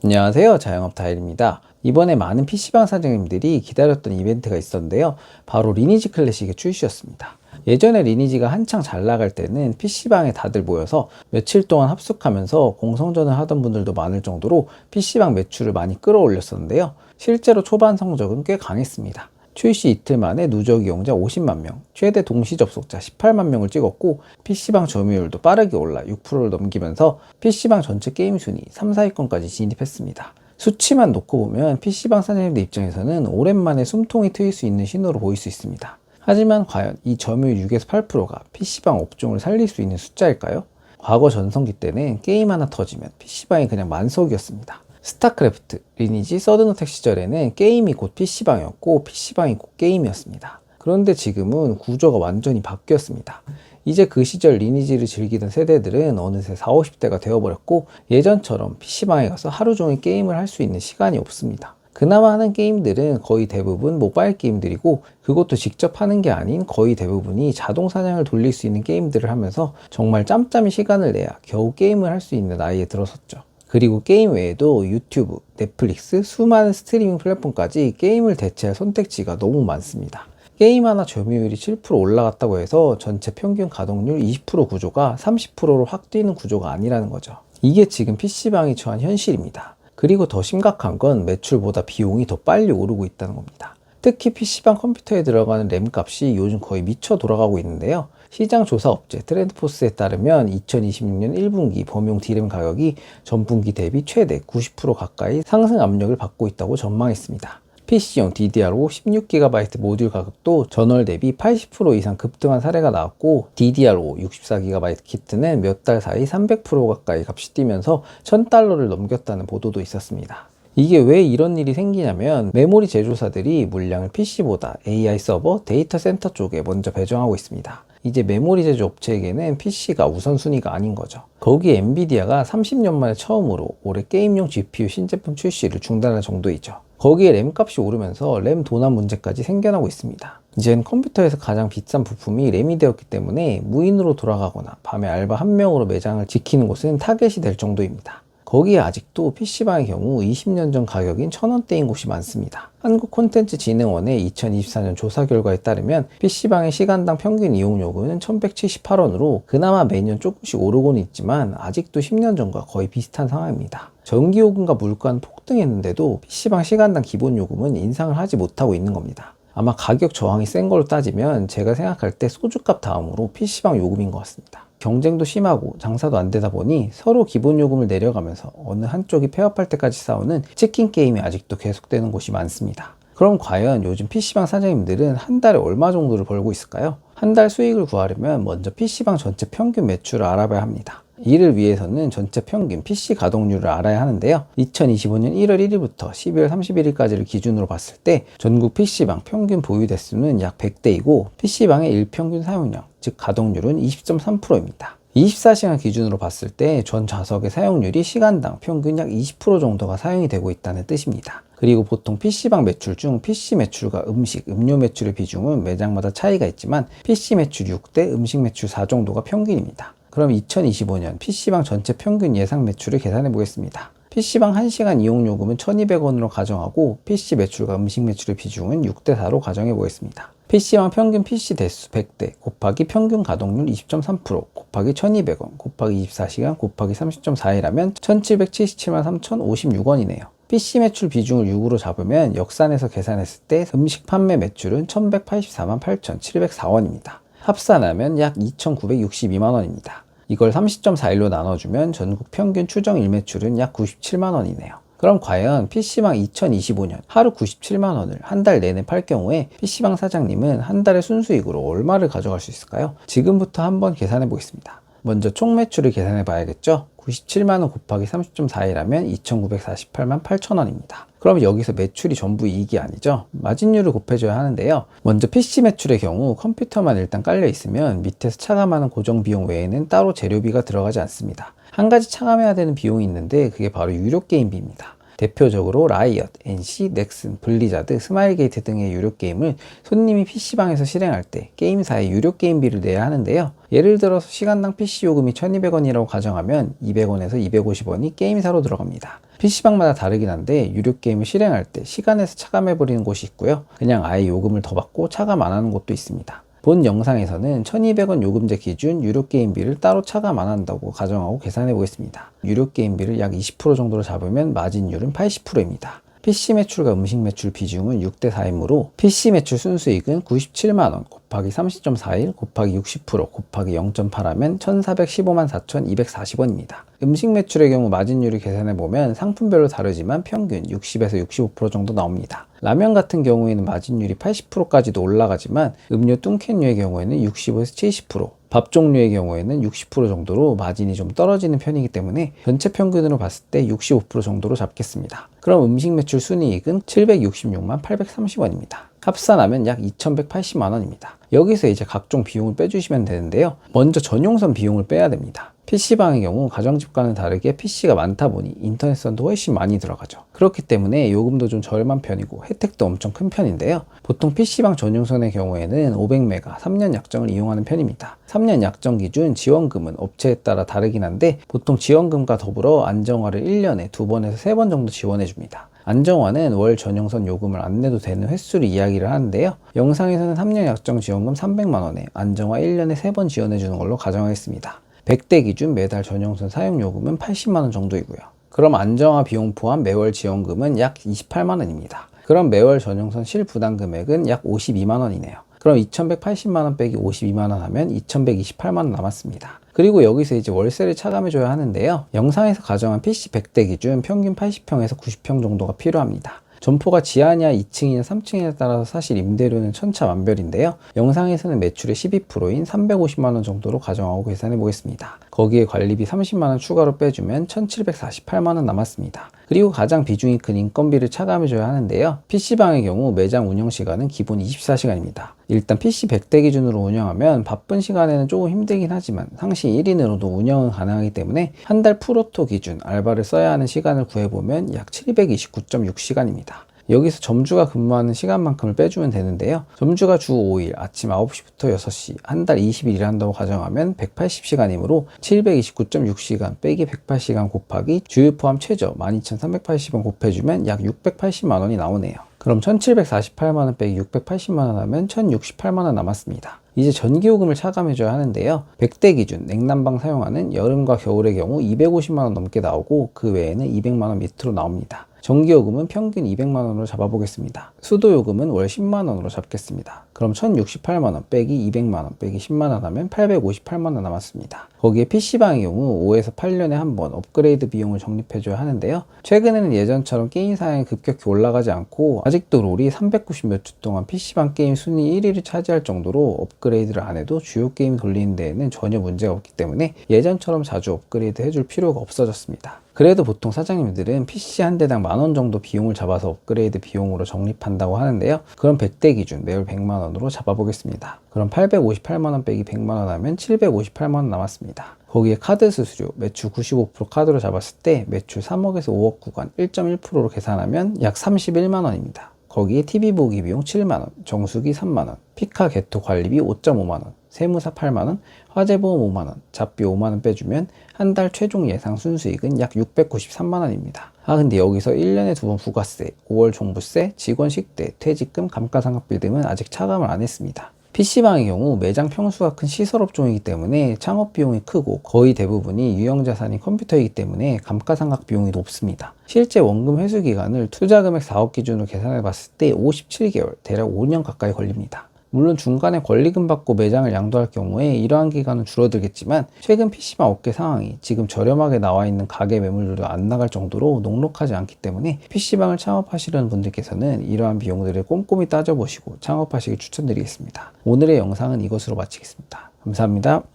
안녕하세요, 자영업 다일입니다. 이번에 많은 PC방 사장님들이 기다렸던 이벤트가 있었는데요. 바로 리니지 클래식의 출시였습니다. 예전에 리니지가 한창 잘 나갈 때는 PC방에 다들 모여서 며칠 동안 합숙하면서 공성전을 하던 분들도 많을 정도로 PC방 매출을 많이 끌어올렸었는데요. 실제로 초반 성적은 꽤 강했습니다. 출시 이틀 만에 누적 이용자 50만 명, 최대 동시 접속자 18만 명을 찍었고 PC방 점유율도 빠르게 올라 6%를 넘기면서 PC방 전체 게임 순위 3, 4위권까지 진입했습니다. 수치만 놓고 보면 PC방 사장님들 입장에서는 오랜만에 숨통이 트일 수 있는 신호로 보일 수 있습니다. 하지만 과연 이 점유율 6에서 8%가 PC방 업종을 살릴 수 있는 숫자일까요? 과거 전성기 때는 게임 하나 터지면 PC방이 그냥 만석이었습니다. 스타크래프트, 리니지, 서든어택 시절에는 게임이 곧 PC방이었고 PC방이 곧 게임이었습니다. 그런데 지금은 구조가 완전히 바뀌었습니다. 이제 그 시절 리니지를 즐기던 세대들은 어느새 40, 50대가 되어버렸고 예전처럼 PC방에 가서 하루 종일 게임을 할 수 있는 시간이 없습니다. 그나마 하는 게임들은 거의 대부분 모바일 게임들이고 그것도 직접 하는 게 아닌 거의 대부분이 자동 사냥을 돌릴 수 있는 게임들을 하면서 정말 짬짬이 시간을 내야 겨우 게임을 할 수 있는 나이에 들어섰죠. 그리고 게임 외에도 유튜브, 넷플릭스, 수많은 스트리밍 플랫폼까지 게임을 대체할 선택지가 너무 많습니다. 게임 하나 점유율이 7% 올라갔다고 해서 전체 평균 가동률 20% 구조가 30%로 확 뛰는 구조가 아니라는 거죠. 이게 지금 PC방이 처한 현실입니다. 그리고 더 심각한 건 매출보다 비용이 더 빨리 오르고 있다는 겁니다. 특히 PC방 컴퓨터에 들어가는 램 값이 요즘 거의 미쳐 돌아가고 있는데요. 시장 조사 업체 트렌드포스에 따르면 2026년 1분기 범용 D램 가격이 전분기 대비 최대 90% 가까이 상승 압력을 받고 있다고 전망했습니다. PC용 DDR5 16GB 모듈 가격도 전월 대비 80% 이상 급등한 사례가 나왔고 DDR5 64GB 키트는 몇 달 사이 300% 가까이 값이 뛰면서 $1000를 넘겼다는 보도도 있었습니다. 이게 왜 이런 일이 생기냐면 메모리 제조사들이 물량을 PC보다 AI 서버, 데이터 센터 쪽에 먼저 배정하고 있습니다. 이제 메모리 제조 업체에게는 PC가 우선순위가 아닌 거죠. 거기에 엔비디아가 30년 만에 처음으로 올해 게임용 GPU 신제품 출시를 중단할 정도이죠. 거기에 램 값이 오르면서 램 도난 문제까지 생겨나고 있습니다. 이젠 컴퓨터에서 가장 비싼 부품이 램이 되었기 때문에 무인으로 돌아가거나 밤에 알바 한 명으로 매장을 지키는 곳은 타겟이 될 정도입니다. 거기에 아직도 PC방의 경우 20년 전 가격인 1000원대인 곳이 많습니다. 한국콘텐츠진흥원의 2024년 조사 결과에 따르면 PC방의 시간당 평균 이용 요금은 1178원으로 그나마 매년 조금씩 오르고는 있지만 아직도 10년 전과 거의 비슷한 상황입니다. 전기요금과 물가는 폭등했는데도 PC방 시간당 기본 요금은 인상을 하지 못하고 있는 겁니다. 아마 가격 저항이 센 걸로 따지면 제가 생각할 때 소주값 다음으로 PC방 요금인 것 같습니다. 경쟁도 심하고 장사도 안 되다 보니 서로 기본 요금을 내려가면서 어느 한쪽이 폐업할 때까지 싸우는 치킨 게임이 아직도 계속되는 곳이 많습니다. 그럼 과연 요즘 PC방 사장님들은 한 달에 얼마 정도를 벌고 있을까요? 한 달 수익을 구하려면 먼저 PC방 전체 평균 매출을 알아봐야 합니다. 이를 위해서는 전체 평균 PC 가동률을 알아야 하는데요. 2025년 1월 1일부터 12월 31일까지를 기준으로 봤을 때 전국 PC방 평균 보유 대수는 약 100대이고 PC방의 일평균 사용량, 즉 가동률은 20.3%입니다. 24시간 기준으로 봤을 때 전 좌석의 사용률이 시간당 평균 약 20% 정도가 사용이 되고 있다는 뜻입니다. 그리고 보통 PC방 매출 중 PC 매출과 음식, 음료 매출의 비중은 매장마다 차이가 있지만 PC 매출 6대, 음식 매출 4 정도가 평균입니다. 그럼 2025년 PC방 전체 평균 예상 매출을 계산해 보겠습니다. PC방 1시간 이용요금은 1200원으로 가정하고 PC 매출과 음식 매출의 비중은 6대4로 가정해 보겠습니다. PC방 평균 PC 대수 100대 곱하기 평균 가동률 20.3% 곱하기 1200원 곱하기 24시간 곱하기 30.4이라면 1777만 3056원이네요. PC 매출 비중을 6으로 잡으면 역산해서 계산했을 때 음식 판매 매출은 1184만 8704원입니다. 합산하면 약 2962만원입니다. 이걸 30.41로 나눠주면 전국 평균 추정 일매출은 약 97만원이네요. 그럼 과연 PC방 2025년 하루 97만원을 한 달 내내 팔 경우에 PC방 사장님은 한 달의 순수익으로 얼마를 가져갈 수 있을까요? 지금부터 한번 계산해 보겠습니다. 먼저 총 매출을 계산해 봐야겠죠? 97만원 곱하기 30.41하면 2948만 8천원입니다. 그럼 여기서 매출이 전부 이익이 아니죠? 마진율을 곱해줘야 하는데요. 먼저 PC 매출의 경우 컴퓨터만 일단 깔려 있으면 밑에서 차감하는 고정 비용 외에는 따로 재료비가 들어가지 않습니다. 한 가지 차감해야 되는 비용이 있는데 그게 바로 유료 게임비입니다. 대표적으로 라이엇, NC, 넥슨, 블리자드, 스마일게이트 등의 유료 게임을 손님이 PC방에서 실행할 때 게임사에 유료 게임비를 내야 하는데요. 예를 들어서 시간당 PC 요금이 1,200원이라고 가정하면 200원에서 250원이 게임사로 들어갑니다. PC방마다 다르긴 한데 유료 게임을 실행할 때 시간에서 차감해버리는 곳이 있고요. 그냥 아예 요금을 더 받고 차감 안 하는 곳도 있습니다. 본 영상에서는 1,200원 요금제 기준 유료 게임비를 따로 차감 안 한다고 가정하고 계산해 보겠습니다. 유료 게임비를 약 20% 정도로 잡으면 마진율은 80%입니다. PC 매출과 음식 매출 비중은 6대 4이므로 PC 매출 순수익은 97만원 곱하기 30.41 곱하기 60% 곱하기 0.8 하면 1,415만 4,240원입니다. 음식 매출의 경우 마진율을 계산해보면 상품별로 다르지만 평균 60에서 65% 정도 나옵니다. 라면 같은 경우에는 마진율이 80%까지도 올라가지만 음료 뚱캔류의 경우에는 65에서 70%, 밥 종류의 경우에는 60% 정도로 마진이 좀 떨어지는 편이기 때문에 전체 평균으로 봤을 때 65% 정도로 잡겠습니다. 그럼 음식 매출 순이익은 766만 830원입니다. 합산하면 약 2,180만원입니다. 여기서 이제 각종 비용을 빼주시면 되는데요. 먼저 전용선 비용을 빼야 됩니다. PC방의 경우 가정집과는 다르게 PC가 많다 보니 인터넷선도 훨씬 많이 들어가죠. 그렇기 때문에 요금도 좀 저렴한 편이고 혜택도 엄청 큰 편인데요. 보통 PC방 전용선의 경우에는 500메가 3년 약정을 이용하는 편입니다. 3년 약정 기준 지원금은 업체에 따라 다르긴 한데 보통 지원금과 더불어 안정화를 1년에 2번에서 3번 정도 지원해 줍니다. 안정화는 월 전용선 요금을 안 내도 되는 횟수를 이야기를 하는데요. 영상에서는 3년 약정 지원금 300만원에 안정화 1년에 3번 지원해 주는 걸로 가정하겠습니다. 100대 기준 매달 전용선 사용요금은 80만원 정도이고요. 그럼 안정화 비용 포함 매월 지원금은 약 28만원입니다. 그럼 매월 전용선 실부담 금액은 약 52만원이네요. 그럼 2,180만원 빼기 52만원 하면 2,128만원 남았습니다. 그리고 여기서 이제 월세를 차감해줘야 하는데요. 영상에서 가정한 PC 100대 기준 평균 80평에서 90평 정도가 필요합니다. 점포가 지하냐 2층이냐 3층에 따라서 사실 임대료는 천차만별인데요. 영상에서는 매출의 12%인 350만원 정도로 가정하고 계산해 보겠습니다. 거기에 관리비 30만원 추가로 빼주면 1,748만원 남았습니다. 그리고 가장 비중이 큰 인건비를 차감해줘야 하는데요. PC방의 경우 매장 운영시간은 기본 24시간입니다. 일단 PC 100대 기준으로 운영하면 바쁜 시간에는 조금 힘들긴 하지만 상시 1인으로도 운영은 가능하기 때문에 한 달 프로토 기준 알바를 써야 하는 시간을 구해보면 약 729.6시간입니다. 여기서 점주가 근무하는 시간만큼을 빼주면 되는데요. 점주가 주 5일 아침 9시부터 6시 한 달 20일 일한다고 가정하면 180시간이므로 729.6시간 빼기 108시간 곱하기 주유 포함 최저 12,380원 곱해주면 약 680만원이 나오네요. 그럼 1,748만원 빼기 680만원 하면 1,068만원 남았습니다. 이제 전기요금을 차감해줘야 하는데요. 100대 기준 냉난방 사용하는 여름과 겨울의 경우 250만원 넘게 나오고 그 외에는 200만원 밑으로 나옵니다. 전기요금은 평균 200만원으로 잡아보겠습니다. 수도요금은 월 10만원으로 잡겠습니다. 그럼 1,068만원 빼기 200만원 빼기 10만원 하면 858만원 남았습니다. 거기에 PC방의 경우 5에서 8년에 한 번 업그레이드 비용을 적립해줘야 하는데요. 최근에는 예전처럼 게임 사양이 급격히 올라가지 않고 아직도 롤이 390몇 주 동안 PC방 게임 순위 1위를 차지할 정도로 업그레이드를 안 해도 주요 게임 돌리는 데에는 전혀 문제가 없기 때문에 예전처럼 자주 업그레이드 해줄 필요가 없어졌습니다. 그래도 보통 사장님들은 PC 한 대당 만원 정도 비용을 잡아서 업그레이드 비용으로 적립한다고 하는데요. 그럼 100대 기준 매월 100만원으로 잡아보겠습니다. 그럼 858만원 빼기 100만원 하면 758만원 남았습니다. 거기에 카드 수수료 매출 95% 카드로 잡았을 때 매출 3억에서 5억 구간 1.1%로 계산하면 약 31만원입니다. 거기에 TV 보기 비용 7만원, 정수기 3만원, 피카 개토 관리비 5.5만원, 세무사 8만원, 화재보험 5만원, 잡비 5만원 빼주면 한 달 최종 예상 순수익은 약 693만원입니다. 근데 여기서 1년에 2번 부가세, 5월 종부세, 직원 식대, 퇴직금, 감가상각비 등은 아직 차감을 안 했습니다. PC방의 경우 매장 평수가 큰 시설업종이기 때문에 창업 비용이 크고 거의 대부분이 유형자산인 컴퓨터이기 때문에 감가상각 비용이 높습니다. 실제 원금 회수 기간을 투자금액 4억 기준으로 계산해 봤을 때 57개월, 대략 5년 가까이 걸립니다. 물론 중간에 권리금 받고 매장을 양도할 경우에 이러한 기간은 줄어들겠지만 최근 PC방 업계 상황이 지금 저렴하게 나와 있는 가게 매물들도 안 나갈 정도로 녹록하지 않기 때문에 PC방을 창업하시려는 분들께서는 이러한 비용들을 꼼꼼히 따져보시고 창업하시길 추천드리겠습니다. 오늘의 영상은 이것으로 마치겠습니다. 감사합니다.